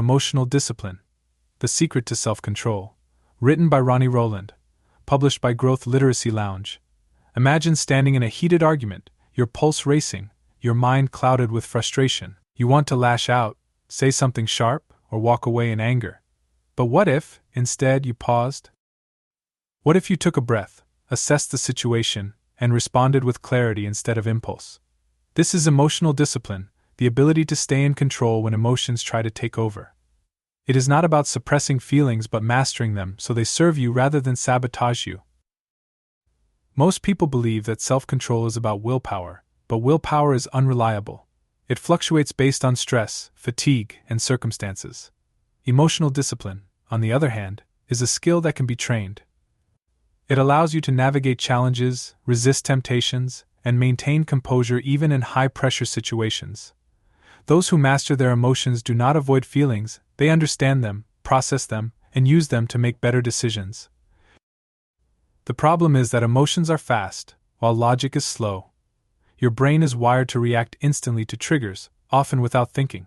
Emotional Discipline: The Secret to Self-Control. Written by Ronnie Rowland. Published by Growth Literacy Lounge. Imagine standing in a heated argument, your pulse racing, your mind clouded with frustration. You want to lash out, say something sharp, or walk away in anger. But what if, instead, you paused? What if you took a breath, assessed the situation, and responded with clarity instead of impulse? This is emotional discipline, the ability to stay in control when emotions try to take over. It is not about suppressing feelings but mastering them so they serve you rather than sabotage you. Most people believe that self-control is about willpower, but willpower is unreliable. It fluctuates based on stress, fatigue, and circumstances. Emotional discipline, on the other hand, is a skill that can be trained. It allows you to navigate challenges, resist temptations, and maintain composure even in high-pressure situations. Those who master their emotions do not avoid feelings, they understand them, process them, and use them to make better decisions. The problem is that emotions are fast, while logic is slow. Your brain is wired to react instantly to triggers, often without thinking.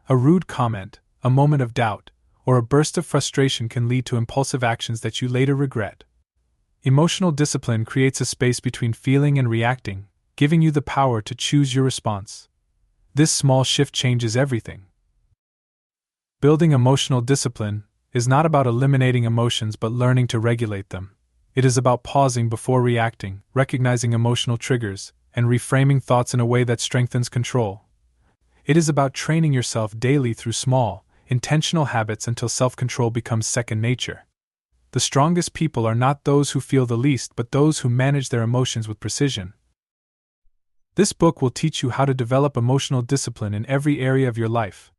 A rude comment, a moment of doubt, or a burst of frustration can lead to impulsive actions that you later regret. Emotional discipline creates a space between feeling and reacting, giving you the power to choose your response. This small shift changes everything. Building emotional discipline is not about eliminating emotions but learning to regulate them. It is about pausing before reacting, recognizing emotional triggers, and reframing thoughts in a way that strengthens control. It is about training yourself daily through small, intentional habits until self-control becomes second nature. The strongest people are not those who feel the least but those who manage their emotions with precision. This book will teach you how to develop emotional discipline in every area of your life.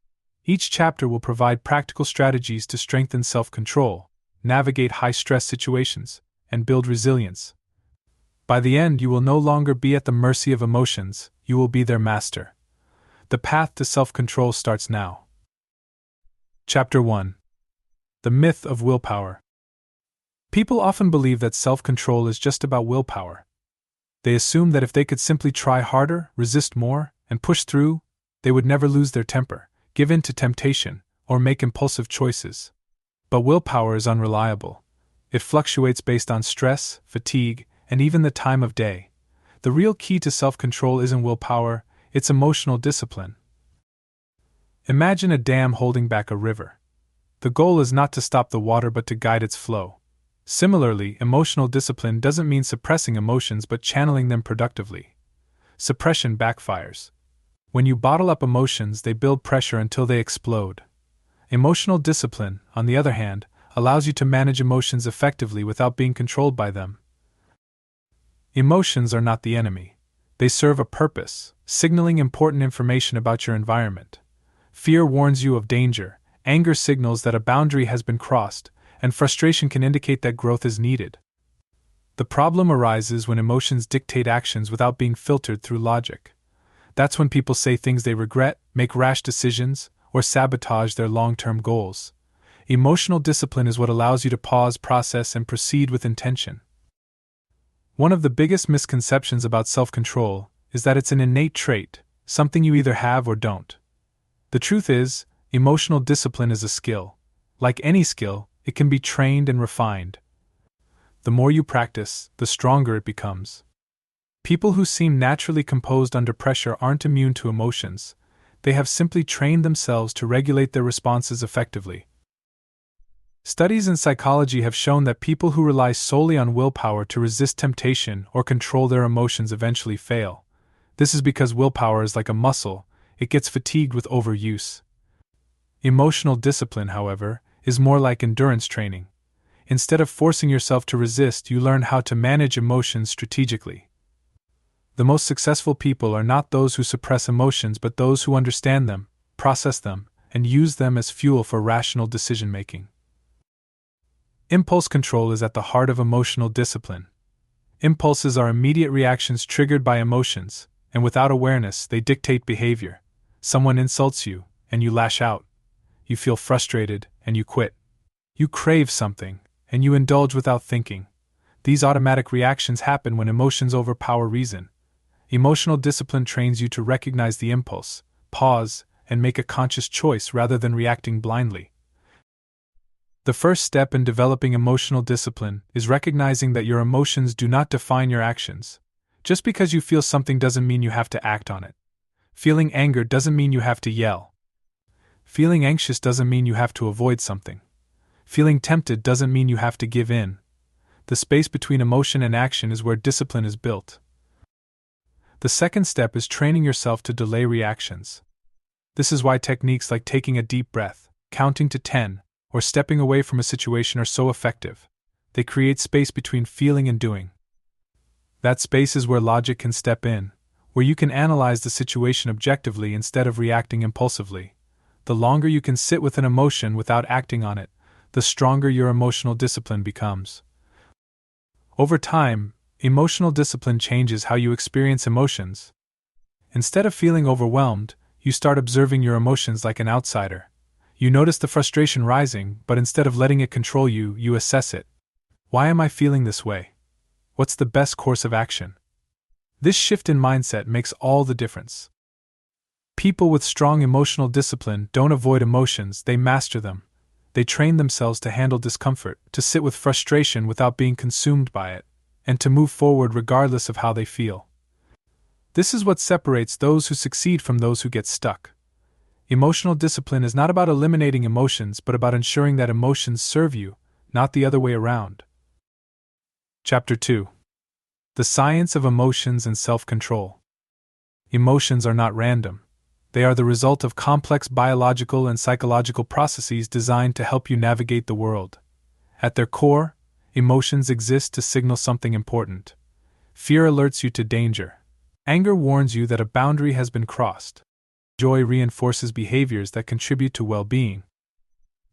Each chapter will provide practical strategies to strengthen self-control, navigate high-stress situations, and build resilience. By the end, you will no longer be at the mercy of emotions, you will be their master. The path to self-control starts now. Chapter 1. The Myth of Willpower. People often believe that self-control is just about willpower. They assume that if they could simply try harder, resist more, and push through, they would never lose their temper, give in to temptation, or make impulsive choices. But willpower is unreliable. It fluctuates based on stress, fatigue, and even the time of day. The real key to self-control isn't willpower, it's emotional discipline. Imagine a dam holding back a river. The goal is not to stop the water but to guide its flow. Similarly, emotional discipline doesn't mean suppressing emotions but channeling them productively. Suppression backfires. When you bottle up emotions, they build pressure until they explode. Emotional discipline, on the other hand, allows you to manage emotions effectively without being controlled by them. Emotions are not the enemy. They serve a purpose, signaling important information about your environment. Fear warns you of danger, anger signals that a boundary has been crossed, and frustration can indicate that growth is needed. The problem arises when emotions dictate actions without being filtered through logic. That's when people say things they regret, make rash decisions, or sabotage their long-term goals. Emotional discipline is what allows you to pause, process, and proceed with intention. One of the biggest misconceptions about self-control is that it's an innate trait, something you either have or don't. The truth is, emotional discipline is a skill. Like any skill, it can be trained and refined. The more you practice, the stronger it becomes. People who seem naturally composed under pressure aren't immune to emotions. They have simply trained themselves to regulate their responses effectively. Studies in psychology have shown that people who rely solely on willpower to resist temptation or control their emotions eventually fail. This is because willpower is like a muscle, it gets fatigued with overuse. Emotional discipline, however, is more like endurance training. Instead of forcing yourself to resist, you learn how to manage emotions strategically. The most successful people are not those who suppress emotions but those who understand them, process them, and use them as fuel for rational decision-making. Impulse control is at the heart of emotional discipline. Impulses are immediate reactions triggered by emotions, and without awareness, they dictate behavior. Someone insults you, and you lash out. You feel frustrated, and you quit. You crave something, and you indulge without thinking. These automatic reactions happen when emotions overpower reason. Emotional discipline trains you to recognize the impulse, pause, and make a conscious choice rather than reacting blindly. The first step in developing emotional discipline is recognizing that your emotions do not define your actions. Just because you feel something doesn't mean you have to act on it. Feeling anger doesn't mean you have to yell. Feeling anxious doesn't mean you have to avoid something. Feeling tempted doesn't mean you have to give in. The space between emotion and action is where discipline is built. The second step is training yourself to delay reactions. This is why techniques like taking a deep breath, counting to 10, or stepping away from a situation are so effective. They create space between feeling and doing. That space is where logic can step in, where you can analyze the situation objectively instead of reacting impulsively. The longer you can sit with an emotion without acting on it, the stronger your emotional discipline becomes. Over time, emotional discipline changes how you experience emotions. Instead of feeling overwhelmed, you start observing your emotions like an outsider. You notice the frustration rising, but instead of letting it control you, you assess it. Why am I feeling this way? What's the best course of action? This shift in mindset makes all the difference. People with strong emotional discipline don't avoid emotions, they master them. They train themselves to handle discomfort, to sit with frustration without being consumed by it, and to move forward regardless of how they feel. This is what separates those who succeed from those who get stuck. Emotional discipline is not about eliminating emotions, but about ensuring that emotions serve you, not the other way around. Chapter 2. The Science of Emotions and Self-Control. Emotions are not random. They are the result of complex biological and psychological processes designed to help you navigate the world. At their core, emotions exist to signal something important. Fear alerts you to danger. Anger warns you that a boundary has been crossed. Joy reinforces behaviors that contribute to well-being.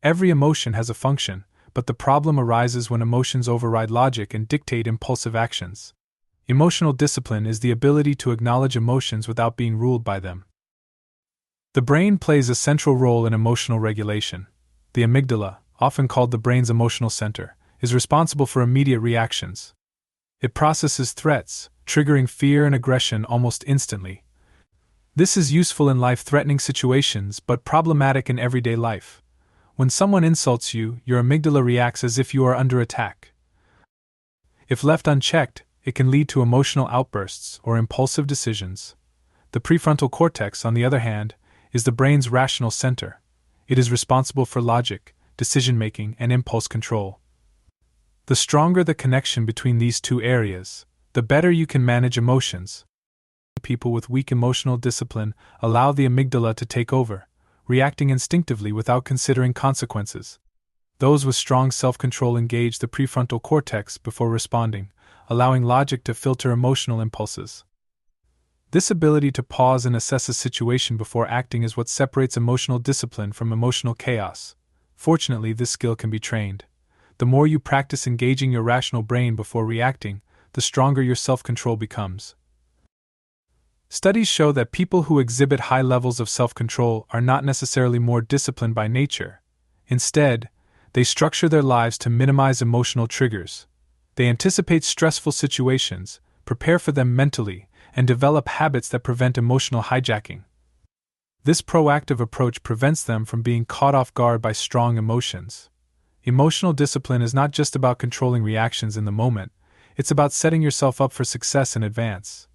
Every emotion has a function, but the problem arises when emotions override logic and dictate impulsive actions. Emotional discipline is the ability to acknowledge emotions without being ruled by them. The brain plays a central role in emotional regulation. The amygdala, often called the brain's emotional center, is responsible for immediate reactions. It processes threats, triggering fear and aggression almost instantly. This is useful in life-threatening situations but problematic in everyday life. When someone insults you, your amygdala reacts as if you are under attack. If left unchecked, it can lead to emotional outbursts or impulsive decisions. The prefrontal cortex, on the other hand, is the brain's rational center. It is responsible for logic, decision-making, and impulse control. The stronger the connection between these two areas, the better you can manage emotions. People with weak emotional discipline allow the amygdala to take over, reacting instinctively without considering consequences. Those with strong self-control engage the prefrontal cortex before responding, allowing logic to filter emotional impulses. This ability to pause and assess a situation before acting is what separates emotional discipline from emotional chaos. Fortunately, this skill can be trained. The more you practice engaging your rational brain before reacting, the stronger your self-control becomes. Studies show that people who exhibit high levels of self-control are not necessarily more disciplined by nature. Instead, they structure their lives to minimize emotional triggers. They anticipate stressful situations, prepare for them mentally, and develop habits that prevent emotional hijacking. This proactive approach prevents them from being caught off guard by strong emotions. Emotional discipline is not just about controlling reactions in the moment, it's about setting yourself up for success in advance.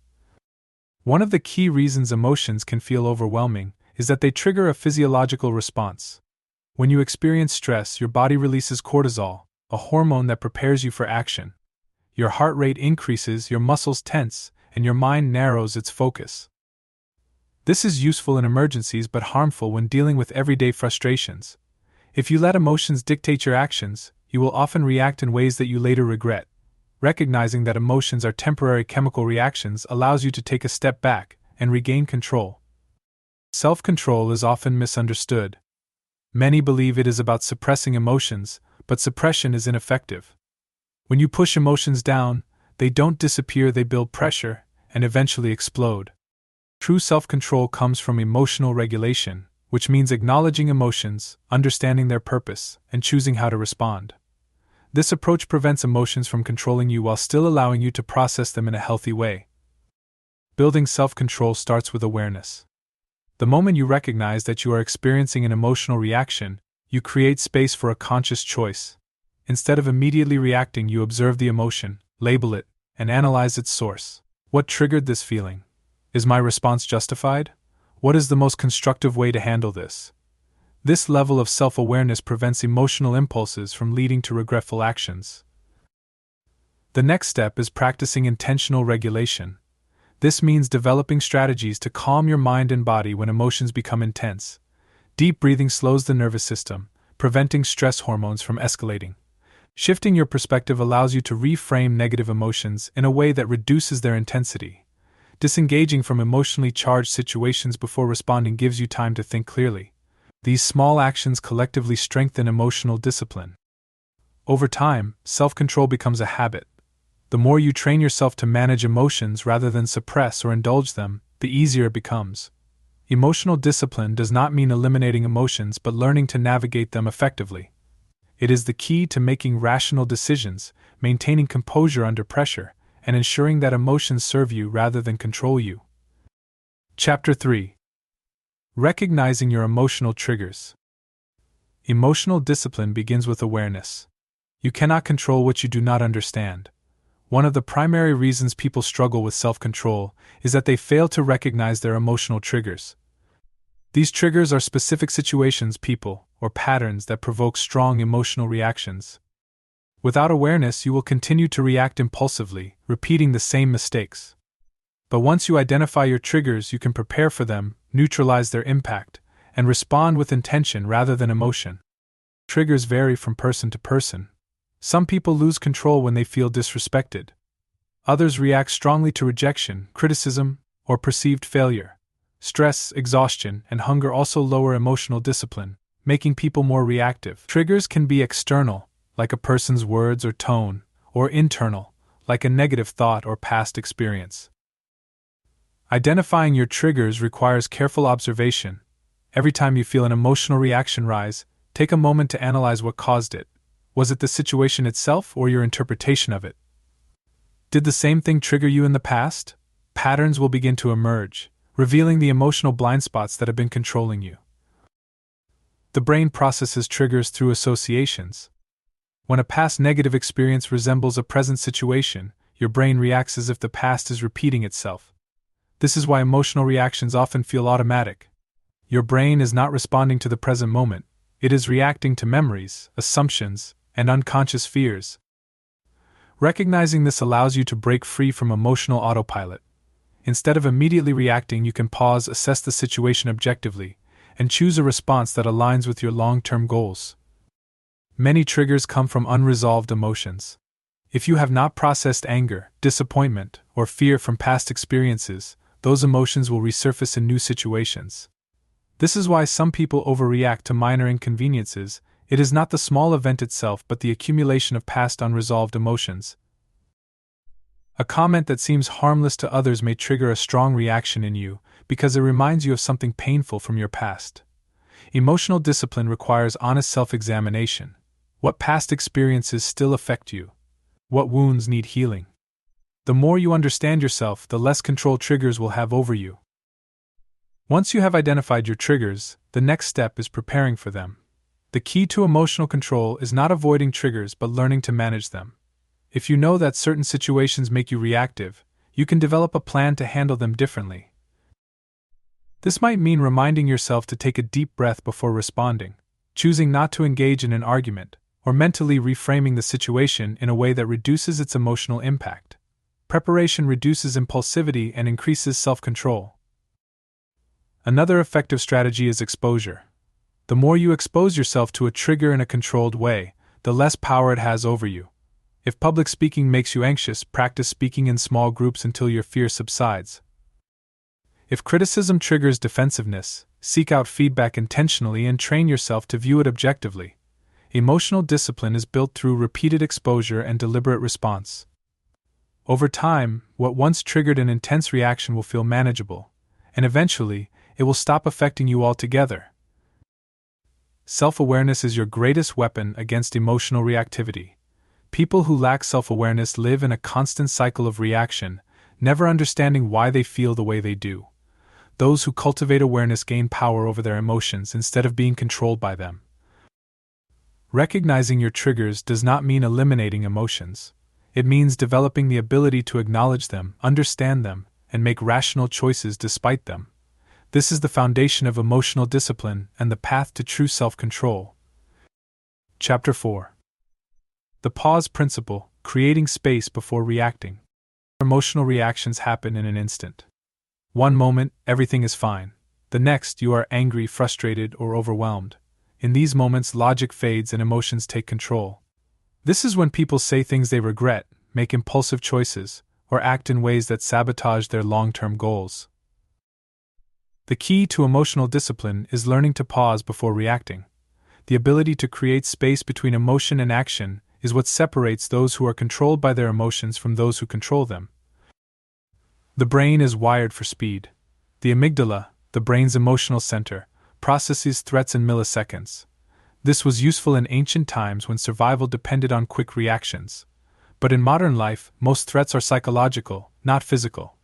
One of the key reasons emotions can feel overwhelming is that they trigger a physiological response. When you experience stress, your body releases cortisol, a hormone that prepares you for action. Your heart rate increases, your muscles tense, and your mind narrows its focus. This is useful in emergencies but harmful when dealing with everyday frustrations. If you let emotions dictate your actions, you will often react in ways that you later regret. Recognizing that emotions are temporary chemical reactions allows you to take a step back and regain control. Self-control is often misunderstood. Many believe it is about suppressing emotions, but suppression is ineffective. When you push emotions down, they don't disappear, they build pressure and eventually explode. True self-control comes from emotional regulation, which means acknowledging emotions, understanding their purpose, and choosing how to respond. This approach prevents emotions from controlling you while still allowing you to process them in a healthy way. Building self-control starts with awareness. The moment you recognize that you are experiencing an emotional reaction, you create space for a conscious choice. Instead of immediately reacting, you observe the emotion, label it, and analyze its source. What triggered this feeling? Is my response justified? What is the most constructive way to handle this? This level of self-awareness prevents emotional impulses from leading to regretful actions. The next step is practicing intentional regulation. This means developing strategies to calm your mind and body when emotions become intense. Deep breathing slows the nervous system, preventing stress hormones from escalating. Shifting your perspective allows you to reframe negative emotions in a way that reduces their intensity. Disengaging from emotionally charged situations before responding gives you time to think clearly. These small actions collectively strengthen emotional discipline. Over time, self-control becomes a habit. The more you train yourself to manage emotions rather than suppress or indulge them, the easier it becomes. Emotional discipline does not mean eliminating emotions but learning to navigate them effectively. It is the key to making rational decisions, maintaining composure under pressure, and ensuring that emotions serve you rather than control you. Chapter 3. Recognizing your emotional triggers. Emotional discipline begins with awareness. You cannot control what you do not understand. One of the primary reasons people struggle with self-control is that they fail to recognize their emotional triggers. These triggers are specific situations, people, or patterns that provoke strong emotional reactions. Without awareness, you will continue to react impulsively, repeating the same mistakes. But once you identify your triggers, you can prepare for them, neutralize their impact, and respond with intention rather than emotion. Triggers vary from person to person. Some people lose control when they feel disrespected. Others react strongly to rejection, criticism, or perceived failure. Stress, exhaustion, and hunger also lower emotional discipline, making people more reactive. Triggers can be external, like a person's words or tone, or internal, like a negative thought or past experience. Identifying your triggers requires careful observation. Every time you feel an emotional reaction rise, take a moment to analyze what caused it. Was it the situation itself or your interpretation of it? Did the same thing trigger you in the past? Patterns will begin to emerge, revealing the emotional blind spots that have been controlling you. The brain processes triggers through associations. When a past negative experience resembles a present situation, your brain reacts as if the past is repeating itself. This is why emotional reactions often feel automatic. Your brain is not responding to the present moment, it is reacting to memories, assumptions, and unconscious fears. Recognizing this allows you to break free from emotional autopilot. Instead of immediately reacting, you can pause, assess the situation objectively, and choose a response that aligns with your long-term goals. Many triggers come from unresolved emotions. If you have not processed anger, disappointment, or fear from past experiences, those emotions will resurface in new situations. This is why some people overreact to minor inconveniences. It is not the small event itself but the accumulation of past unresolved emotions. A comment that seems harmless to others may trigger a strong reaction in you because it reminds you of something painful from your past. Emotional discipline requires honest self-examination. What past experiences still affect you? What wounds need healing? The more you understand yourself, the less control triggers will have over you. Once you have identified your triggers, the next step is preparing for them. The key to emotional control is not avoiding triggers but learning to manage them. If you know that certain situations make you reactive, you can develop a plan to handle them differently. This might mean reminding yourself to take a deep breath before responding, choosing not to engage in an argument, or mentally reframing the situation in a way that reduces its emotional impact. Preparation reduces impulsivity and increases self-control. Another effective strategy is exposure. The more you expose yourself to a trigger in a controlled way, the less power it has over you. If public speaking makes you anxious, practice speaking in small groups until your fear subsides. If criticism triggers defensiveness, seek out feedback intentionally and train yourself to view it objectively. Emotional discipline is built through repeated exposure and deliberate response. Over time, what once triggered an intense reaction will feel manageable, and eventually, it will stop affecting you altogether. Self-awareness is your greatest weapon against emotional reactivity. People who lack self-awareness live in a constant cycle of reaction, never understanding why they feel the way they do. Those who cultivate awareness gain power over their emotions instead of being controlled by them. Recognizing your triggers does not mean eliminating emotions. It means developing the ability to acknowledge them, understand them, and make rational choices despite them. This is the foundation of emotional discipline and the path to true self-control. Chapter 4. The Pause Principle: Creating Space Before Reacting. Emotional reactions happen in an instant. One moment, everything is fine. The next, you are angry, frustrated, or overwhelmed. In these moments, logic fades and emotions take control. This is when people say things they regret, make impulsive choices, or act in ways that sabotage their long-term goals. The key to emotional discipline is learning to pause before reacting. The ability to create space between emotion and action is what separates those who are controlled by their emotions from those who control them. The brain is wired for speed. The amygdala, the brain's emotional center, processes threats in milliseconds. This was useful in ancient times when survival depended on quick reactions. But in modern life, most threats are psychological, not physical.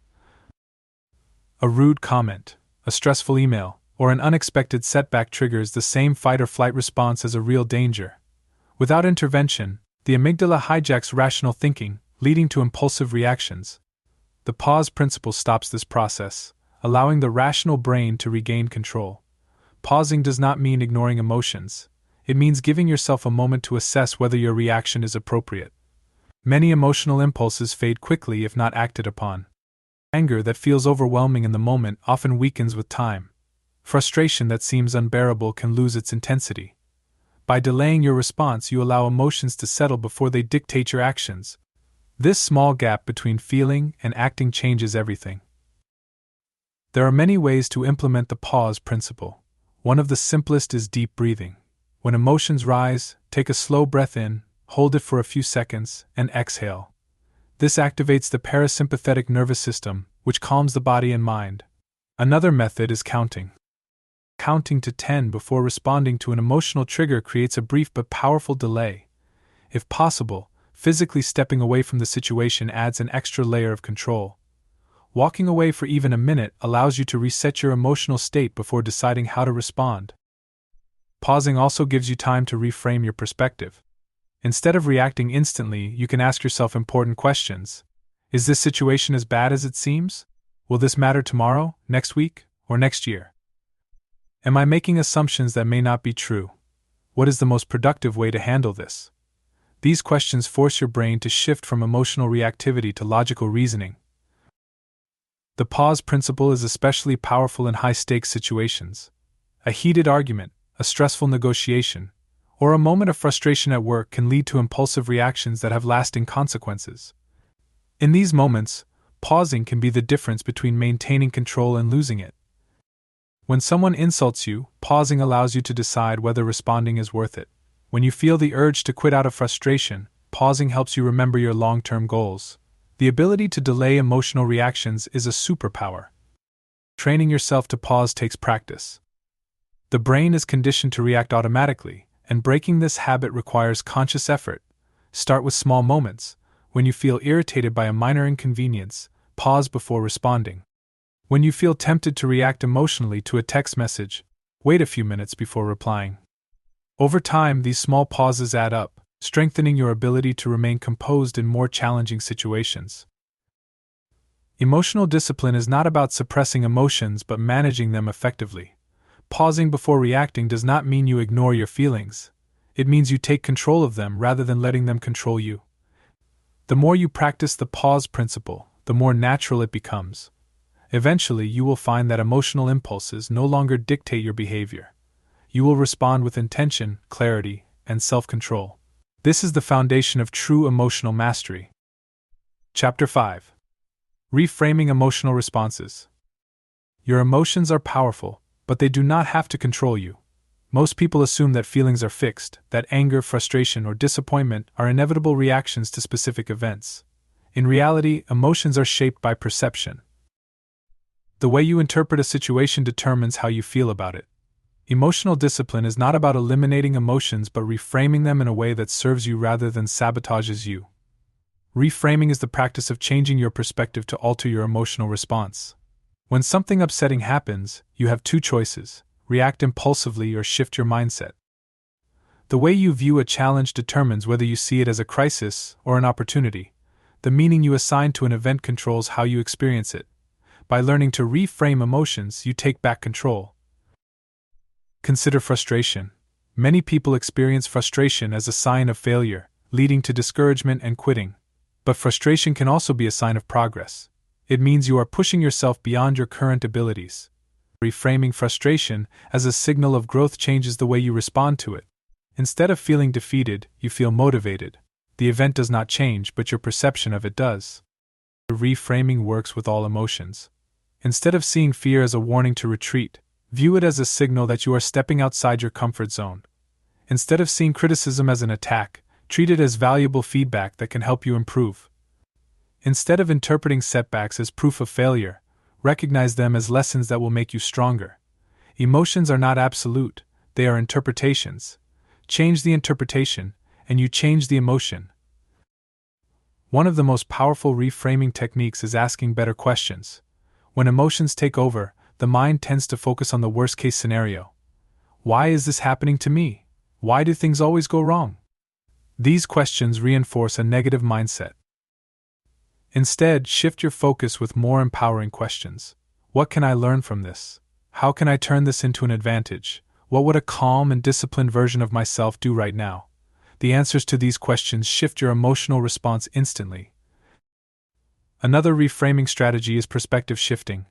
A rude comment, a stressful email, or an unexpected setback triggers the same fight-or-flight response as a real danger. Without intervention, the amygdala hijacks rational thinking, leading to impulsive reactions. The pause principle stops this process, allowing the rational brain to regain control. Pausing does not mean ignoring emotions. It means giving yourself a moment to assess whether your reaction is appropriate. Many emotional impulses fade quickly if not acted upon. Anger that feels overwhelming in the moment often weakens with time. Frustration that seems unbearable can lose its intensity. By delaying your response, you allow emotions to settle before they dictate your actions. This small gap between feeling and acting changes everything. There are many ways to implement the pause principle. One of the simplest is deep breathing. When emotions rise, take a slow breath in, hold it for a few seconds, and exhale. This activates the parasympathetic nervous system, which calms the body and mind. Another method is counting. Counting to 10 before responding to an emotional trigger creates a brief but powerful delay. If possible, physically stepping away from the situation adds an extra layer of control. Walking away for even a minute allows you to reset your emotional state before deciding how to respond. Pausing also gives you time to reframe your perspective. Instead of reacting instantly, you can ask yourself important questions. Is this situation as bad as it seems? Will this matter tomorrow, next week, or next year? Am I making assumptions that may not be true? What is the most productive way to handle this? These questions force your brain to shift from emotional reactivity to logical reasoning. The pause principle is especially powerful in high-stakes situations. A heated argument, a stressful negotiation, or a moment of frustration at work can lead to impulsive reactions that have lasting consequences. In these moments, pausing can be the difference between maintaining control and losing it. When someone insults you, pausing allows you to decide whether responding is worth it. When you feel the urge to quit out of frustration, pausing helps you remember your long-term goals. The ability to delay emotional reactions is a superpower. Training yourself to pause takes practice. The brain is conditioned to react automatically, and breaking this habit requires conscious effort. Start with small moments. When you feel irritated by a minor inconvenience, pause before responding. When you feel tempted to react emotionally to a text message, wait a few minutes before replying. Over time, these small pauses add up, strengthening your ability to remain composed in more challenging situations. Emotional discipline is not about suppressing emotions but managing them effectively. Pausing before reacting does not mean you ignore your feelings. It means you take control of them rather than letting them control you. The more you practice the pause principle, the more natural it becomes. Eventually, you will find that emotional impulses no longer dictate your behavior. You will respond with intention, clarity, and self-control. This is the foundation of true emotional mastery. Chapter 5. Reframing emotional responses. Your emotions are powerful, but they do not have to control you. Most people assume that feelings are fixed, that anger, frustration, or disappointment are inevitable reactions to specific events. In reality, emotions are shaped by perception. The way you interpret a situation determines how you feel about it. Emotional discipline is not about eliminating emotions but reframing them in a way that serves you rather than sabotages you. Reframing is the practice of changing your perspective to alter your emotional response. When something upsetting happens, you have two choices: react impulsively or shift your mindset. The way you view a challenge determines whether you see it as a crisis or an opportunity. The meaning you assign to an event controls how you experience it. By learning to reframe emotions, you take back control. Consider frustration. Many people experience frustration as a sign of failure, leading to discouragement and quitting. But frustration can also be a sign of progress. It means you are pushing yourself beyond your current abilities. Reframing frustration as a signal of growth changes the way you respond to it. Instead of feeling defeated, you feel motivated. The event does not change, but your perception of it does. Reframing works with all emotions. Instead of seeing fear as a warning to retreat, view it as a signal that you are stepping outside your comfort zone. Instead of seeing criticism as an attack, treat it as valuable feedback that can help you improve. Instead of interpreting setbacks as proof of failure, recognize them as lessons that will make you stronger. Emotions are not absolute, they are interpretations. Change the interpretation, and you change the emotion. One of the most powerful reframing techniques is asking better questions. When emotions take over, the mind tends to focus on the worst-case scenario. Why is this happening to me? Why do things always go wrong? These questions reinforce a negative mindset. Instead, shift your focus with more empowering questions. What can I learn from this? How can I turn this into an advantage? What would a calm and disciplined version of myself do right now? The answers to these questions shift your emotional response instantly. Another reframing strategy is perspective shifting.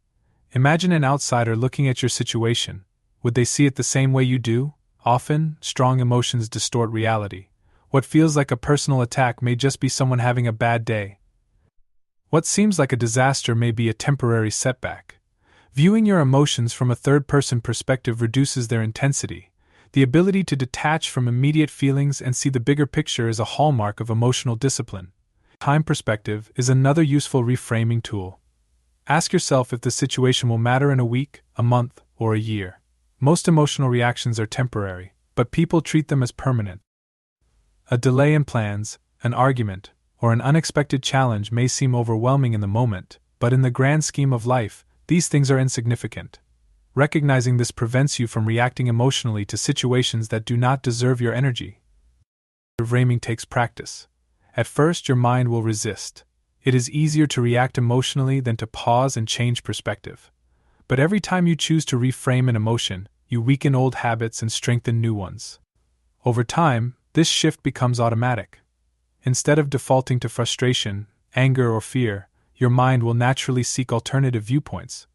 Imagine an outsider looking at your situation. Would they see it the same way you do? Often, strong emotions distort reality. What feels like a personal attack may just be someone having a bad day. What seems like a disaster may be a temporary setback. Viewing your emotions from a third-person perspective reduces their intensity. The ability to detach from immediate feelings and see the bigger picture is a hallmark of emotional discipline. Time perspective is another useful reframing tool. Ask yourself if the situation will matter in a week, a month, or a year. Most emotional reactions are temporary, but people treat them as permanent. A delay in plans, an argument, or an unexpected challenge may seem overwhelming in the moment, but in the grand scheme of life, these things are insignificant. Recognizing this prevents you from reacting emotionally to situations that do not deserve your energy. Reframing takes practice. At first, your mind will resist. It is easier to react emotionally than to pause and change perspective. But every time you choose to reframe an emotion, you weaken old habits and strengthen new ones. Over time, this shift becomes automatic. Instead of defaulting to frustration, anger, or fear, your mind will naturally seek alternative viewpoints.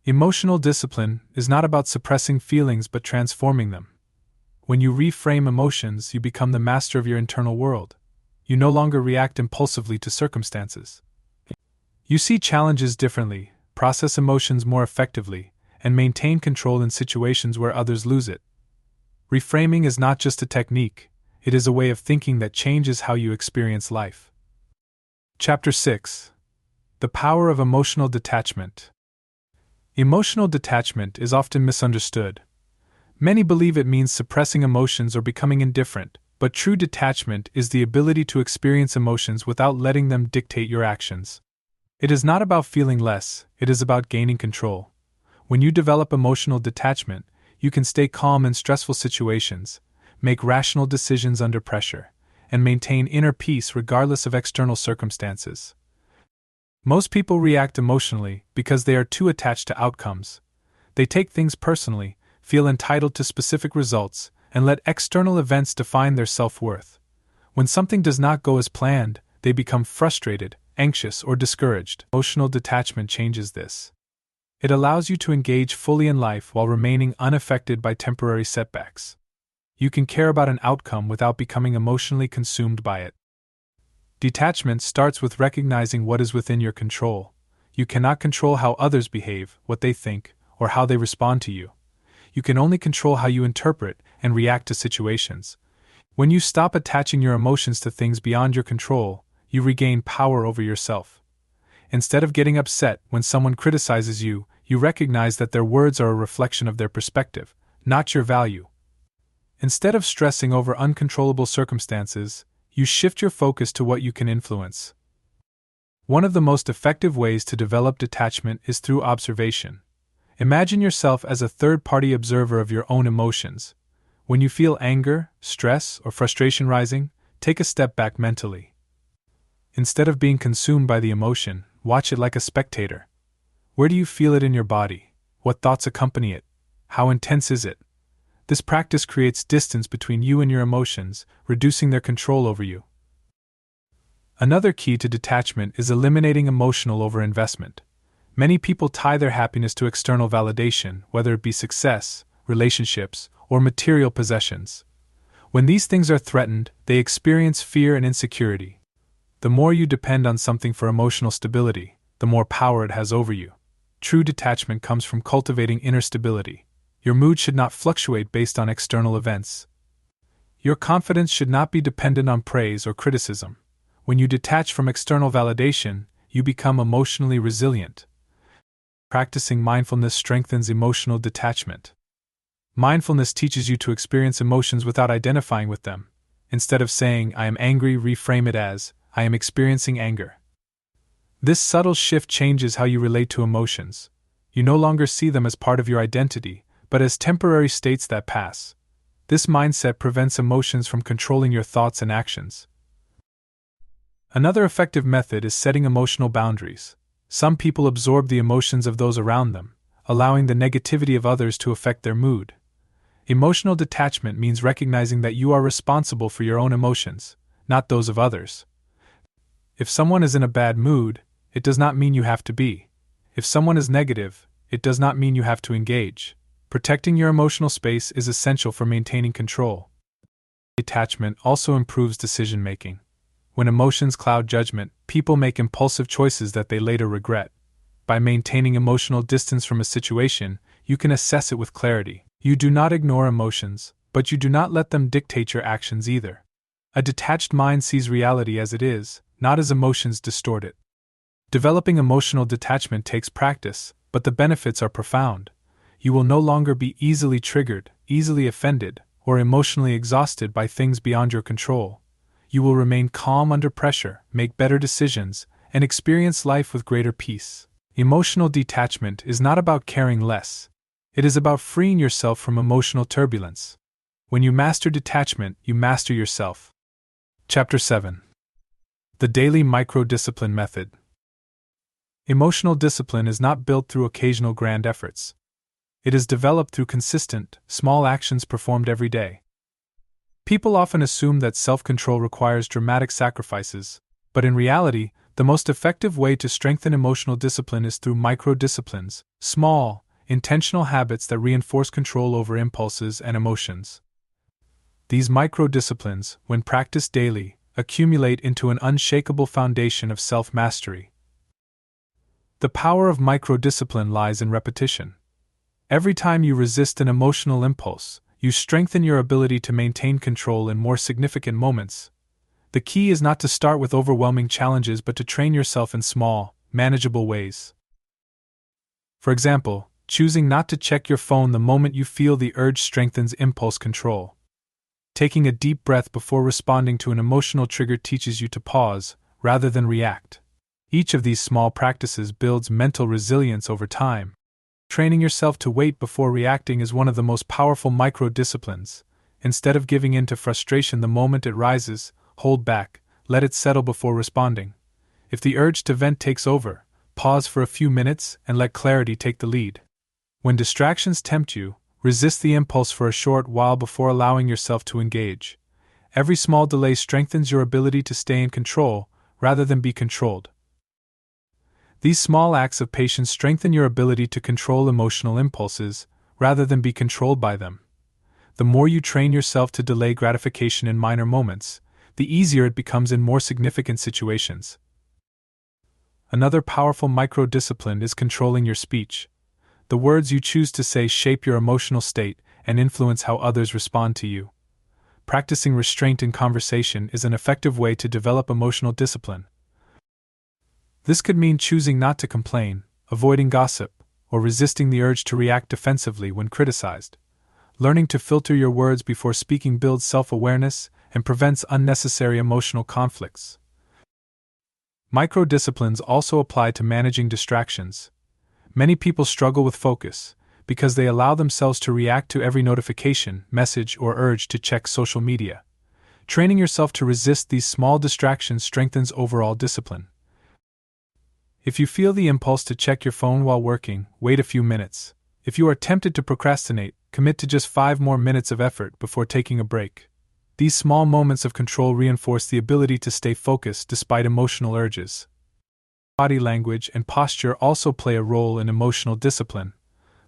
Emotional discipline is not about suppressing feelings but transforming them. When you reframe emotions, you become the master of your internal world. You no longer react impulsively to circumstances. You see challenges differently, process emotions more effectively, and maintain control in situations where others lose it. Reframing is not just a technique, it is a way of thinking that changes how you experience life. Chapter 6. The Power of Emotional Detachment. Emotional detachment is often misunderstood. Many believe it means suppressing emotions or becoming indifferent, but true detachment is the ability to experience emotions without letting them dictate your actions. It is not about feeling less, it is about gaining control. When you develop emotional detachment, you can stay calm in stressful situations, make rational decisions under pressure, and maintain inner peace regardless of external circumstances. Most people react emotionally because they are too attached to outcomes. They take things personally, feel entitled to specific results, and let external events define their self-worth. When something does not go as planned, they become frustrated, anxious, or discouraged. Emotional detachment changes this. It allows you to engage fully in life while remaining unaffected by temporary setbacks. You can care about an outcome without becoming emotionally consumed by it. Detachment starts with recognizing what is within your control. You cannot control how others behave, what they think, or how they respond to you. You can only control how you interpret and react to situations. When you stop attaching your emotions to things beyond your control, you regain power over yourself. Instead of getting upset when someone criticizes you, you recognize that their words are a reflection of their perspective, not your value. Instead of stressing over uncontrollable circumstances, you shift your focus to what you can influence. One of the most effective ways to develop detachment is through observation. Imagine yourself as a third-party observer of your own emotions. When you feel anger, stress, or frustration rising, take a step back mentally. Instead of being consumed by the emotion, watch it like a spectator. Where do you feel it in your body? What thoughts accompany it? How intense is it? This practice creates distance between you and your emotions, reducing their control over you. Another key to detachment is eliminating emotional overinvestment. Many people tie their happiness to external validation, whether it be success, relationships, or material possessions. When these things are threatened, they experience fear and insecurity. The more you depend on something for emotional stability, the more power it has over you. True detachment comes from cultivating inner stability. Your mood should not fluctuate based on external events. Your confidence should not be dependent on praise or criticism. When you detach from external validation, you become emotionally resilient. Practicing mindfulness strengthens emotional detachment. Mindfulness teaches you to experience emotions without identifying with them. Instead of saying, "I am angry," reframe it as, "I am experiencing anger." This subtle shift changes how you relate to emotions. You no longer see them as part of your identity, but as temporary states that pass. This mindset prevents emotions from controlling your thoughts and actions. Another effective method is setting emotional boundaries. Some people absorb the emotions of those around them, allowing the negativity of others to affect their mood. Emotional detachment means recognizing that you are responsible for your own emotions, not those of others. If someone is in a bad mood, it does not mean you have to be. If someone is negative, it does not mean you have to engage. Protecting your emotional space is essential for maintaining control. Detachment also improves decision-making. When emotions cloud judgment, people make impulsive choices that they later regret. By maintaining emotional distance from a situation, you can assess it with clarity. You do not ignore emotions, but you do not let them dictate your actions either. A detached mind sees reality as it is, not as emotions distort it. Developing emotional detachment takes practice, but the benefits are profound. You will no longer be easily triggered, easily offended, or emotionally exhausted by things beyond your control. You will remain calm under pressure, make better decisions, and experience life with greater peace. Emotional detachment is not about caring less. It is about freeing yourself from emotional turbulence. When you master detachment, you master yourself. Chapter 7. The Daily Micro-Discipline Method. Emotional discipline is not built through occasional grand efforts. It is developed through consistent, small actions performed every day. People often assume that self-control requires dramatic sacrifices, but in reality, the most effective way to strengthen emotional discipline is through micro-disciplines, small, intentional habits that reinforce control over impulses and emotions. These micro-disciplines, when practiced daily, accumulate into an unshakable foundation of self-mastery. The power of micro-discipline lies in repetition. Every time you resist an emotional impulse, you strengthen your ability to maintain control in more significant moments. The key is not to start with overwhelming challenges but to train yourself in small, manageable ways. For example, choosing not to check your phone the moment you feel the urge strengthens impulse control. Taking a deep breath before responding to an emotional trigger teaches you to pause, rather than react. Each of these small practices builds mental resilience over time. Training yourself to wait before reacting is one of the most powerful micro-disciplines. Instead of giving in to frustration the moment it rises, hold back, let it settle before responding. If the urge to vent takes over, pause for a few minutes and let clarity take the lead. When distractions tempt you, resist the impulse for a short while before allowing yourself to engage. Every small delay strengthens your ability to stay in control, rather than be controlled. These small acts of patience strengthen your ability to control emotional impulses, rather than be controlled by them. The more you train yourself to delay gratification in minor moments, the easier it becomes in more significant situations. Another powerful micro-discipline is controlling your speech. The words you choose to say shape your emotional state and influence how others respond to you. Practicing restraint in conversation is an effective way to develop emotional discipline. This could mean choosing not to complain, avoiding gossip, or resisting the urge to react defensively when criticized. Learning to filter your words before speaking builds self-awareness and prevents unnecessary emotional conflicts. Micro-disciplines also apply to managing distractions. Many people struggle with focus because they allow themselves to react to every notification, message, or urge to check social media. Training yourself to resist these small distractions strengthens overall discipline. If you feel the impulse to check your phone while working, wait a few minutes. If you are tempted to procrastinate, commit to just 5 more minutes of effort before taking a break. These small moments of control reinforce the ability to stay focused despite emotional urges. Body language and posture also play a role in emotional discipline.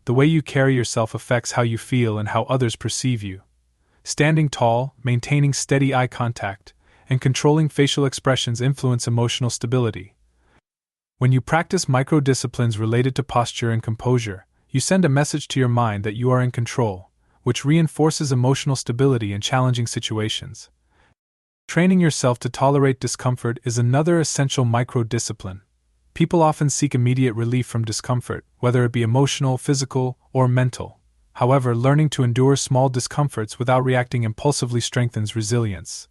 The way you carry yourself affects how you feel and how others perceive you. Standing tall, maintaining steady eye contact, and controlling facial expressions influence emotional stability. When you practice micro-disciplines related to posture and composure, you send a message to your mind that you are in control, which reinforces emotional stability in challenging situations. Training yourself to tolerate discomfort is another essential micro-discipline. People often seek immediate relief from discomfort, whether it be emotional, physical, or mental. However, learning to endure small discomforts without reacting impulsively strengthens resilience.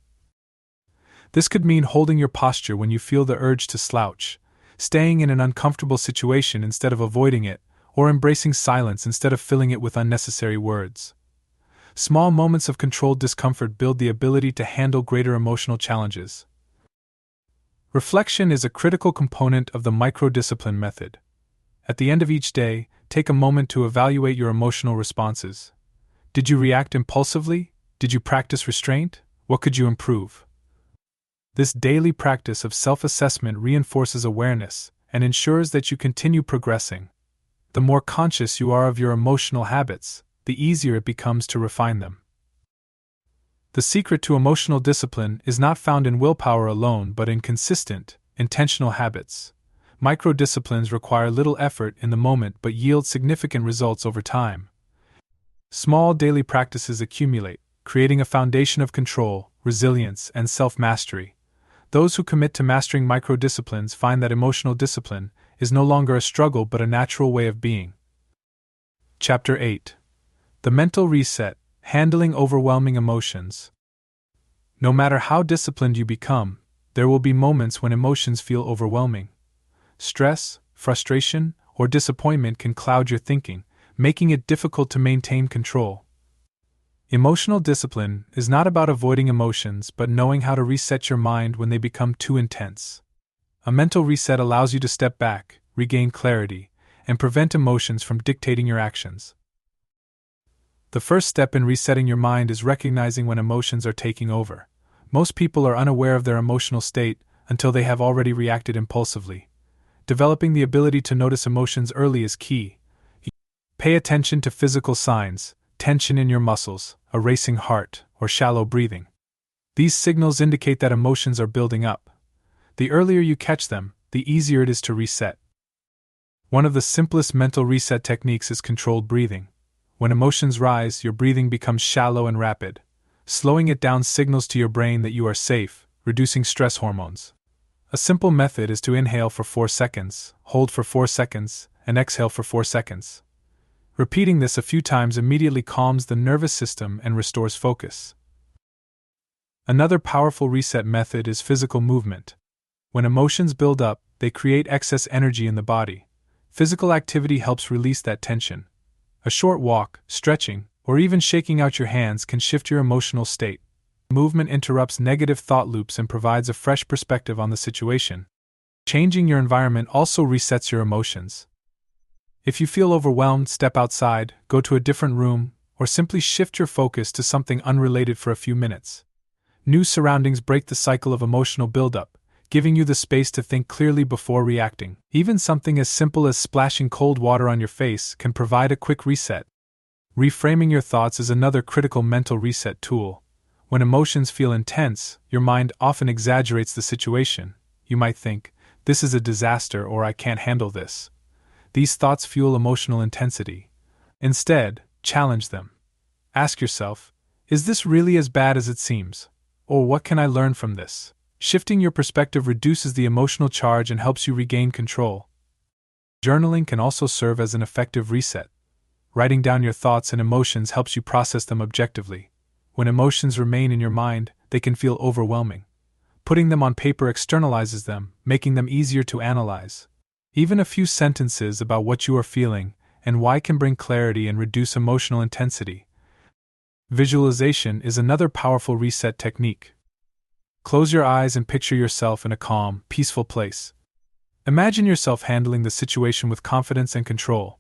This could mean holding your posture when you feel the urge to slouch, staying in an uncomfortable situation instead of avoiding it, or embracing silence instead of filling it with unnecessary words. Small moments of controlled discomfort build the ability to handle greater emotional challenges. Reflection is a critical component of the micro-discipline method. At the end of each day, take a moment to evaluate your emotional responses. Did you react impulsively? Did you practice restraint? What could you improve? This daily practice of self-assessment reinforces awareness and ensures that you continue progressing. The more conscious you are of your emotional habits, the easier it becomes to refine them. The secret to emotional discipline is not found in willpower alone but in consistent, intentional habits. Micro-disciplines require little effort in the moment but yield significant results over time. Small daily practices accumulate, creating a foundation of control, resilience, and self-mastery. Those who commit to mastering micro-disciplines find that emotional discipline is no longer a struggle but a natural way of being. Chapter 8. The Mental Reset: Handling Overwhelming Emotions. No matter how disciplined you become, there will be moments when emotions feel overwhelming. Stress, frustration, or disappointment can cloud your thinking, making it difficult to maintain control. Emotional discipline is not about avoiding emotions but knowing how to reset your mind when they become too intense. A mental reset allows you to step back, regain clarity, and prevent emotions from dictating your actions. The first step in resetting your mind is recognizing when emotions are taking over. Most people are unaware of their emotional state until they have already reacted impulsively. Developing the ability to notice emotions early is key. Pay attention to physical signs, tension in your muscles, a racing heart, or shallow breathing. These signals indicate that emotions are building up. The earlier you catch them, the easier it is to reset. One of the simplest mental reset techniques is controlled breathing. When emotions rise, your breathing becomes shallow and rapid. Slowing it down signals to your brain that you are safe, reducing stress hormones. A simple method is to inhale for 4 seconds, hold for 4 seconds, and exhale for 4 seconds. Repeating this a few times immediately calms the nervous system and restores focus. Another powerful reset method is physical movement. When emotions build up, they create excess energy in the body. Physical activity helps release that tension. A short walk, stretching, or even shaking out your hands can shift your emotional state. Movement interrupts negative thought loops and provides a fresh perspective on the situation. Changing your environment also resets your emotions. If you feel overwhelmed, step outside, go to a different room, or simply shift your focus to something unrelated for a few minutes. New surroundings break the cycle of emotional buildup, giving you the space to think clearly before reacting. Even something as simple as splashing cold water on your face can provide a quick reset. Reframing your thoughts is another critical mental reset tool. When emotions feel intense, your mind often exaggerates the situation. You might think, "This is a disaster," or "I can't handle this." These thoughts fuel emotional intensity. Instead, challenge them. Ask yourself, "Is this really as bad as it seems? Or what can I learn from this?" Shifting your perspective reduces the emotional charge and helps you regain control. Journaling can also serve as an effective reset. Writing down your thoughts and emotions helps you process them objectively. When emotions remain in your mind, they can feel overwhelming. Putting them on paper externalizes them, making them easier to analyze. Even a few sentences about what you are feeling and why can bring clarity and reduce emotional intensity. Visualization is another powerful reset technique. Close your eyes and picture yourself in a calm, peaceful place. Imagine yourself handling the situation with confidence and control.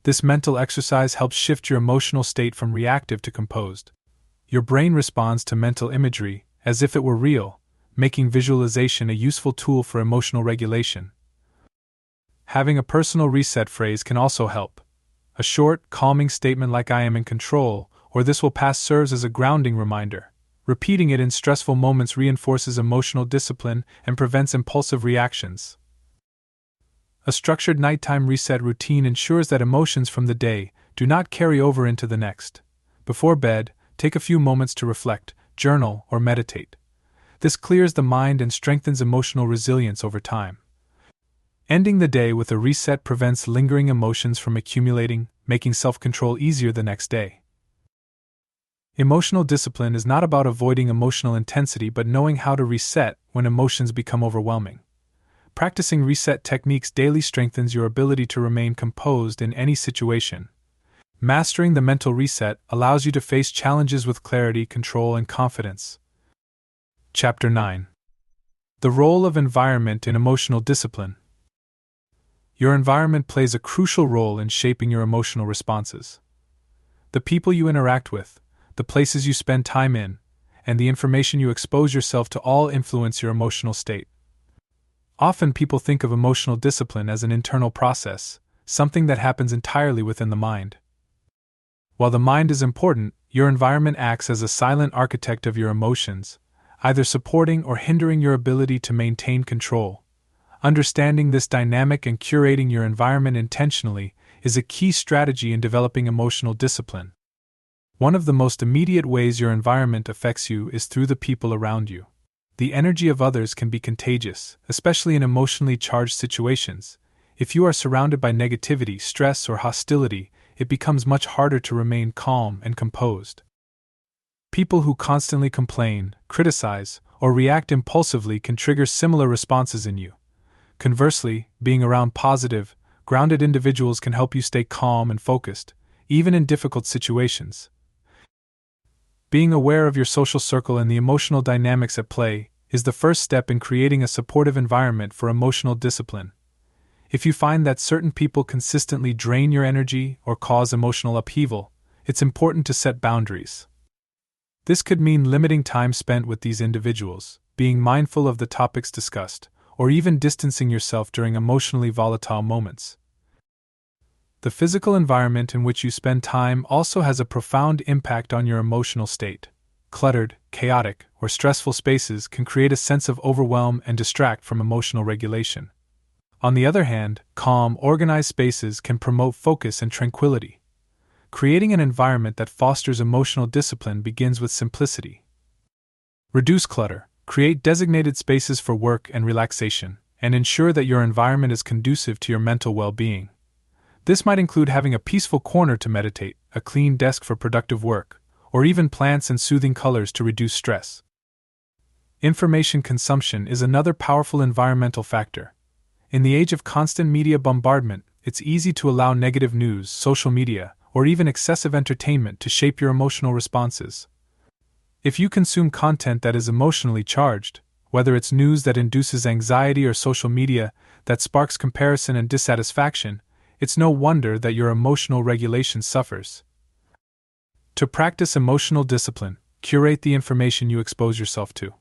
This mental exercise helps shift your emotional state from reactive to composed. Your brain responds to mental imagery as if it were real, making visualization a useful tool for emotional regulation. Having a personal reset phrase can also help. A short, calming statement like "I am in control" or "this will pass" serves as a grounding reminder. Repeating it in stressful moments reinforces emotional discipline and prevents impulsive reactions. A structured nighttime reset routine ensures that emotions from the day do not carry over into the next. Before bed, take a few moments to reflect, journal, or meditate. This clears the mind and strengthens emotional resilience over time. Ending the day with a reset prevents lingering emotions from accumulating, making self-control easier the next day. Emotional discipline is not about avoiding emotional intensity but knowing how to reset when emotions become overwhelming. Practicing reset techniques daily strengthens your ability to remain composed in any situation. Mastering the mental reset allows you to face challenges with clarity, control, and confidence. Chapter 9. The role of environment in emotional discipline. Your environment plays a crucial role in shaping your emotional responses. The people you interact with, the places you spend time in, and the information you expose yourself to all influence your emotional state. Often people think of emotional discipline as an internal process, something that happens entirely within the mind. While the mind is important, your environment acts as a silent architect of your emotions, either supporting or hindering your ability to maintain control. Understanding this dynamic and curating your environment intentionally is a key strategy in developing emotional discipline. One of the most immediate ways your environment affects you is through the people around you. The energy of others can be contagious, especially in emotionally charged situations. If you are surrounded by negativity, stress, or hostility, it becomes much harder to remain calm and composed. People who constantly complain, criticize, or react impulsively can trigger similar responses in you. Conversely, being around positive, grounded individuals can help you stay calm and focused, even in difficult situations. Being aware of your social circle and the emotional dynamics at play is the first step in creating a supportive environment for emotional discipline. If you find that certain people consistently drain your energy or cause emotional upheaval, it's important to set boundaries. This could mean limiting time spent with these individuals, being mindful of the topics discussed, or even distancing yourself during emotionally volatile moments. The physical environment in which you spend time also has a profound impact on your emotional state. Cluttered, chaotic, or stressful spaces can create a sense of overwhelm and distract from emotional regulation. On the other hand, calm, organized spaces can promote focus and tranquility. Creating an environment that fosters emotional discipline begins with simplicity. Reduce clutter, create designated spaces for work and relaxation, and ensure that your environment is conducive to your mental well-being. This might include having a peaceful corner to meditate, a clean desk for productive work, or even plants and soothing colors to reduce stress. Information consumption is another powerful environmental factor. In the age of constant media bombardment, it's easy to allow negative news, social media, or even excessive entertainment to shape your emotional responses. If you consume content that is emotionally charged, whether it's news that induces anxiety or social media that sparks comparison and dissatisfaction, it's no wonder that your emotional regulation suffers. To practice emotional discipline, curate the information you expose yourself to.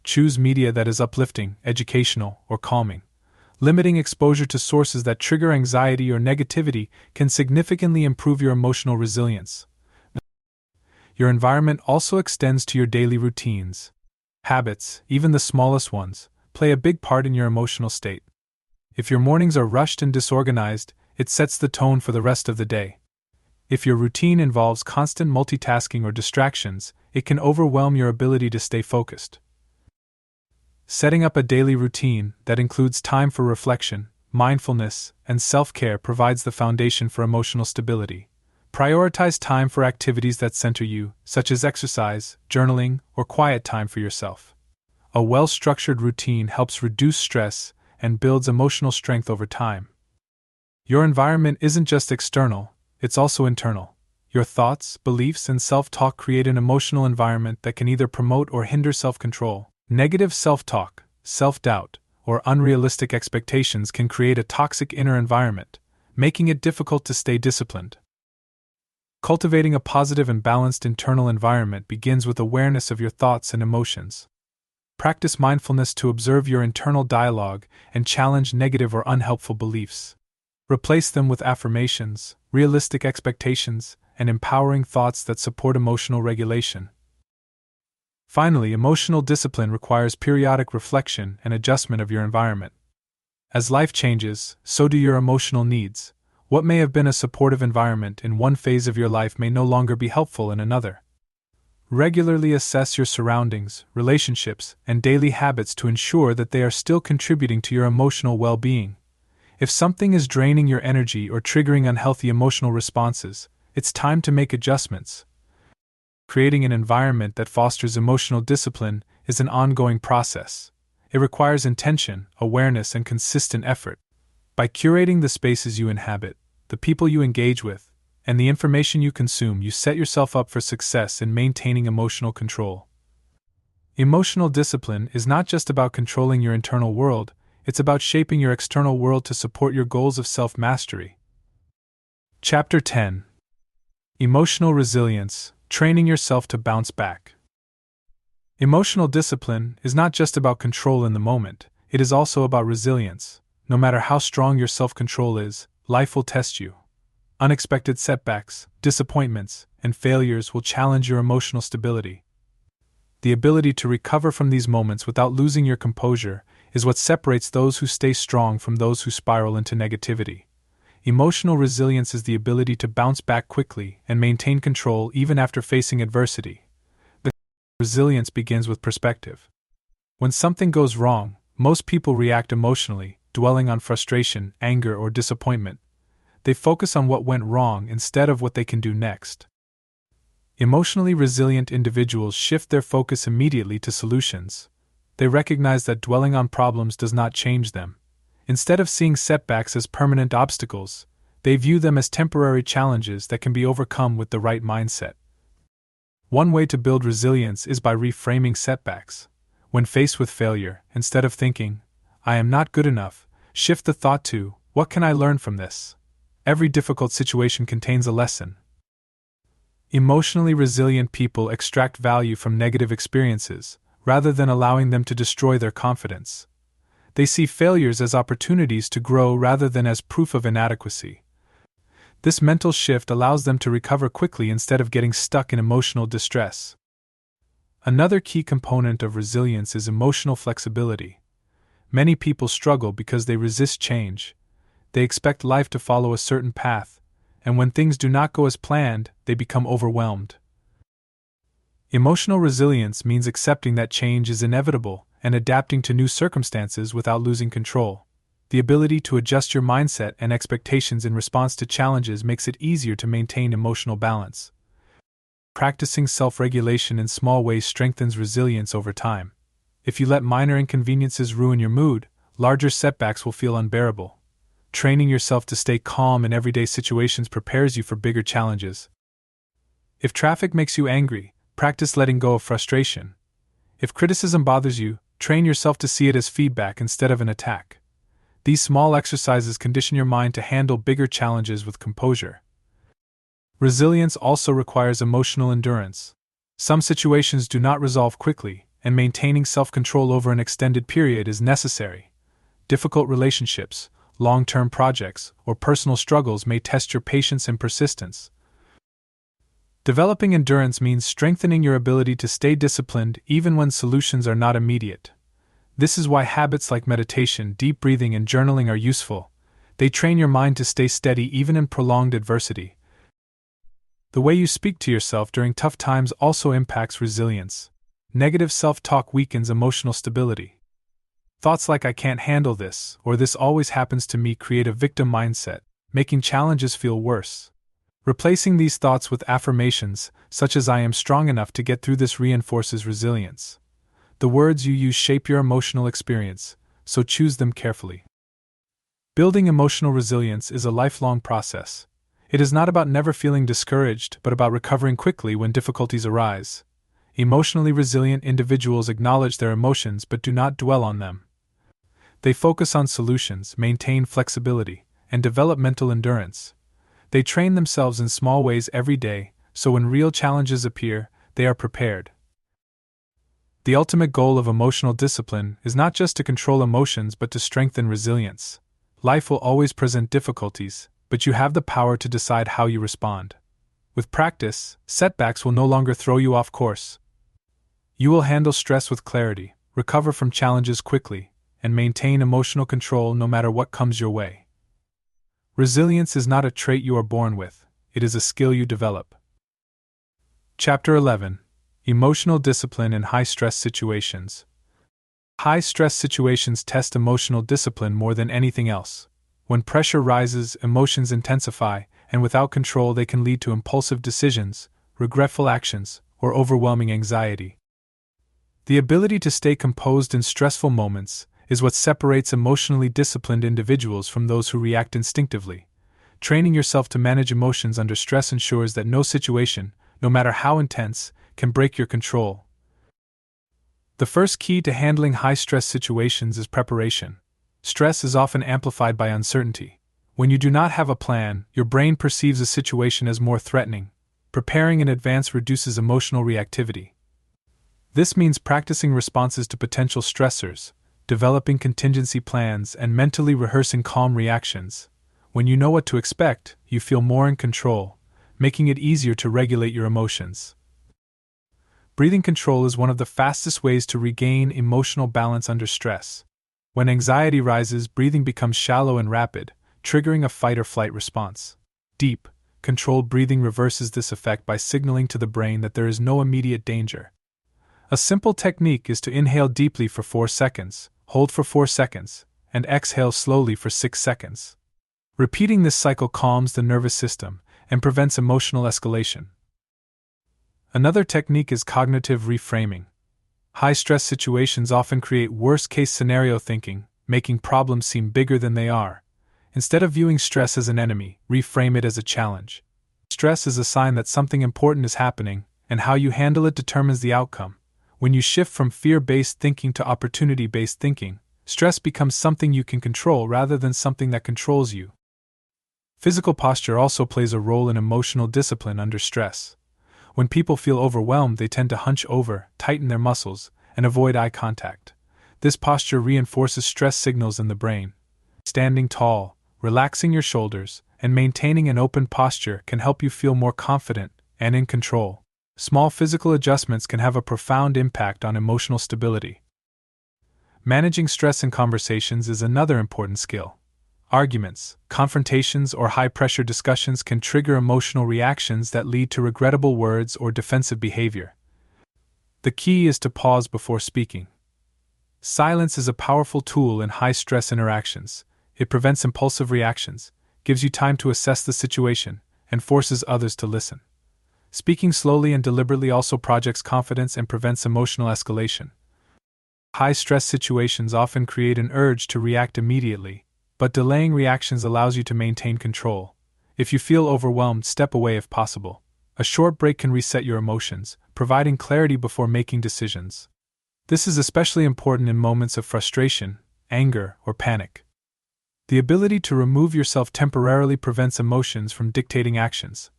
Choose media that is uplifting, educational, or calming. Limiting exposure to sources that trigger anxiety or negativity can significantly improve your emotional resilience. Your environment also extends to your daily routines. Habits, even the smallest ones, play a big part in your emotional state. If your mornings are rushed and disorganized, it sets the tone for the rest of the day. If your routine involves constant multitasking or distractions, it can overwhelm your ability to stay focused. Setting up a daily routine that includes time for reflection, mindfulness, and self-care provides the foundation for emotional stability. Prioritize time for activities that center you, such as exercise, journaling, or quiet time for yourself. A well-structured routine helps reduce stress and builds emotional strength over time. Your environment isn't just external, it's also internal. Your thoughts, beliefs, and self-talk create an emotional environment that can either promote or hinder self-control. Negative self-talk, self-doubt, or unrealistic expectations can create a toxic inner environment, making it difficult to stay disciplined. Cultivating a positive and balanced internal environment begins with awareness of your thoughts and emotions. Practice mindfulness to observe your internal dialogue and challenge negative or unhelpful beliefs. Replace them with affirmations, realistic expectations, and empowering thoughts that support emotional regulation. Finally, emotional discipline requires periodic reflection and adjustment of your environment. As life changes, so do your emotional needs. What may have been a supportive environment in one phase of your life may no longer be helpful in another. Regularly assess your surroundings, relationships, and daily habits to ensure that they are still contributing to your emotional well-being. If something is draining your energy or triggering unhealthy emotional responses, it's time to make adjustments. Creating an environment that fosters emotional discipline is an ongoing process. It requires intention, awareness, and consistent effort. By curating the spaces you inhabit, the people you engage with, and the information you consume, you set yourself up for success in maintaining emotional control. Emotional discipline is not just about controlling your internal world, it's about shaping your external world to support your goals of self-mastery. Chapter 10. Emotional Resilience, Training Yourself to Bounce Back. Emotional discipline is not just about control in the moment, it is also about resilience. No matter how strong your self-control is, life will test you. Unexpected setbacks, disappointments, and failures will challenge your emotional stability. The ability to recover from these moments without losing your composure is what separates those who stay strong from those who spiral into negativity. Emotional resilience is the ability to bounce back quickly and maintain control even after facing adversity. The resilience begins with perspective. When something goes wrong, most people react emotionally, dwelling on frustration, anger, or disappointment. They focus on what went wrong instead of what they can do next. Emotionally resilient individuals shift their focus immediately to solutions. They recognize that dwelling on problems does not change them. Instead of seeing setbacks as permanent obstacles, they view them as temporary challenges that can be overcome with the right mindset. One way to build resilience is by reframing setbacks. When faced with failure, instead of thinking, "I am not good enough," shift the thought to, "What can I learn from this?" Every difficult situation contains a lesson. Emotionally resilient people extract value from negative experiences, rather than allowing them to destroy their confidence. They see failures as opportunities to grow rather than as proof of inadequacy. This mental shift allows them to recover quickly instead of getting stuck in emotional distress. Another key component of resilience is emotional flexibility. Many people struggle because they resist change. They expect life to follow a certain path, and when things do not go as planned, they become overwhelmed. Emotional resilience means accepting that change is inevitable and adapting to new circumstances without losing control. The ability to adjust your mindset and expectations in response to challenges makes it easier to maintain emotional balance. Practicing self-regulation in small ways strengthens resilience over time. If you let minor inconveniences ruin your mood, larger setbacks will feel unbearable. Training yourself to stay calm in everyday situations prepares you for bigger challenges. If traffic makes you angry, practice letting go of frustration. If criticism bothers you, train yourself to see it as feedback instead of an attack. These small exercises condition your mind to handle bigger challenges with composure. Resilience also requires emotional endurance. Some situations do not resolve quickly, and maintaining self-control over an extended period is necessary. Difficult relationships, long-term projects, or personal struggles may test your patience and persistence. Developing endurance means strengthening your ability to stay disciplined even when solutions are not immediate. This is why habits like meditation, deep breathing, and journaling are useful. They train your mind to stay steady even in prolonged adversity. The way you speak to yourself during tough times also impacts resilience. Negative self-talk weakens emotional stability. Thoughts like "I can't handle this" or "this always happens to me" create a victim mindset, making challenges feel worse. Replacing these thoughts with affirmations, such as "I am strong enough to get through this," reinforces resilience. The words you use shape your emotional experience, so choose them carefully. Building emotional resilience is a lifelong process. It is not about never feeling discouraged, but about recovering quickly when difficulties arise. Emotionally resilient individuals acknowledge their emotions but do not dwell on them. They focus on solutions, maintain flexibility, and develop mental endurance. They train themselves in small ways every day, so when real challenges appear, they are prepared. The ultimate goal of emotional discipline is not just to control emotions but to strengthen resilience. Life will always present difficulties, but you have the power to decide how you respond. With practice, setbacks will no longer throw you off course. You will handle stress with clarity, recover from challenges quickly, and maintain emotional control no matter what comes your way. Resilience is not a trait you are born with, it is a skill you develop. Chapter 11. Emotional Discipline in High-Stress Situations. High-stress situations test emotional discipline more than anything else. When pressure rises, emotions intensify, and without control they can lead to impulsive decisions, regretful actions, or overwhelming anxiety. The ability to stay composed in stressful moments is what separates emotionally disciplined individuals from those who react instinctively. Training yourself to manage emotions under stress ensures that no situation, no matter how intense, can break your control. The first key to handling high-stress situations is preparation. Stress is often amplified by uncertainty. When you do not have a plan, your brain perceives a situation as more threatening. Preparing in advance reduces emotional reactivity. This means practicing responses to potential stressors, developing contingency plans, and mentally rehearsing calm reactions. When you know what to expect, you feel more in control, making it easier to regulate your emotions. Breathing control is one of the fastest ways to regain emotional balance under stress. When anxiety rises, breathing becomes shallow and rapid, triggering a fight-or-flight response. Deep, controlled breathing reverses this effect by signaling to the brain that there is no immediate danger. A simple technique is to inhale deeply for 4 seconds, hold for 4 seconds, and exhale slowly for 6 seconds. Repeating this cycle calms the nervous system and prevents emotional escalation. Another technique is cognitive reframing. High-stress situations often create worst-case scenario thinking, making problems seem bigger than they are. Instead of viewing stress as an enemy, reframe it as a challenge. Stress is a sign that something important is happening, and how you handle it determines the outcome. When you shift from fear-based thinking to opportunity-based thinking, stress becomes something you can control rather than something that controls you. Physical posture also plays a role in emotional discipline under stress. When people feel overwhelmed, they tend to hunch over, tighten their muscles, and avoid eye contact. This posture reinforces stress signals in the brain. Standing tall, relaxing your shoulders, and maintaining an open posture can help you feel more confident and in control. Small physical adjustments can have a profound impact on emotional stability. Managing stress in conversations is another important skill. Arguments, confrontations, or high-pressure discussions can trigger emotional reactions that lead to regrettable words or defensive behavior. The key is to pause before speaking. Silence is a powerful tool in high-stress interactions. It prevents impulsive reactions, gives you time to assess the situation, and forces others to listen. Speaking slowly and deliberately also projects confidence and prevents emotional escalation. High-stress situations often create an urge to react immediately, but delaying reactions allows you to maintain control. If you feel overwhelmed, step away if possible. A short break can reset your emotions, providing clarity before making decisions. This is especially important in moments of frustration, anger, or panic. The ability to remove yourself temporarily prevents emotions from dictating actions.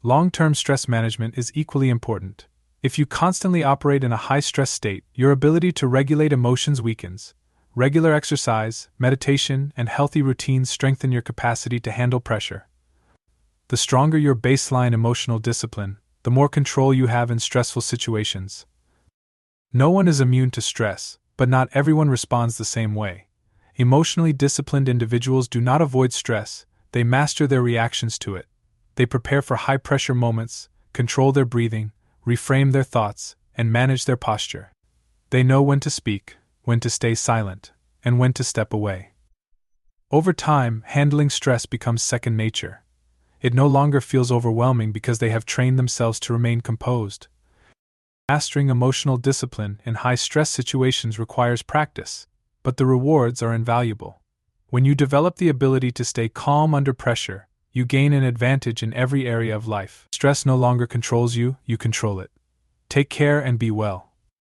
Long-term stress management is equally important. If you constantly operate in a high-stress state, your ability to regulate emotions weakens. Regular exercise, meditation, and healthy routines strengthen your capacity to handle pressure. The stronger your baseline emotional discipline, the more control you have in stressful situations. No one is immune to stress, but not everyone responds the same way. Emotionally disciplined individuals do not avoid stress, they master their reactions to it. They prepare for high-pressure moments, control their breathing, reframe their thoughts, and manage their posture. They know when to speak, when to stay silent, and when to step away. Over time, handling stress becomes second nature. It no longer feels overwhelming because they have trained themselves to remain composed. Mastering emotional discipline in high-stress situations requires practice, but the rewards are invaluable. When you develop the ability to stay calm under pressure, you gain an advantage in every area of life. Stress no longer controls you, you control it. Take care and be well.